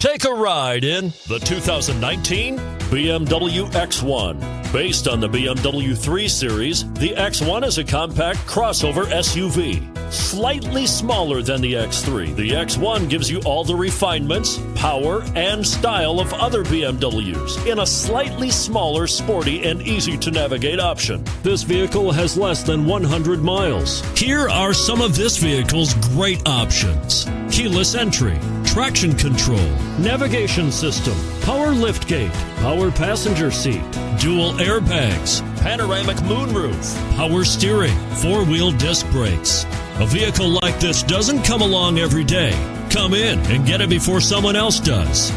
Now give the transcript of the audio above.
Take a ride in the 2019 BMW X1. Based on the BMW 3 Series, the X1 is a compact crossover SUV. Slightly smaller than the X3, the X1 gives you all the refinements, power, and style of other BMWs in a slightly smaller, sporty, and easy-to-navigate option. This vehicle has less than 100 miles. Here are some of this vehicle's great options: keyless entry, traction control, navigation system, power liftgate, power passenger seat, dual airbags, panoramic moonroof, power steering, four-wheel disc brakes. A vehicle like this doesn't come along every day. Come in and get it before someone else does.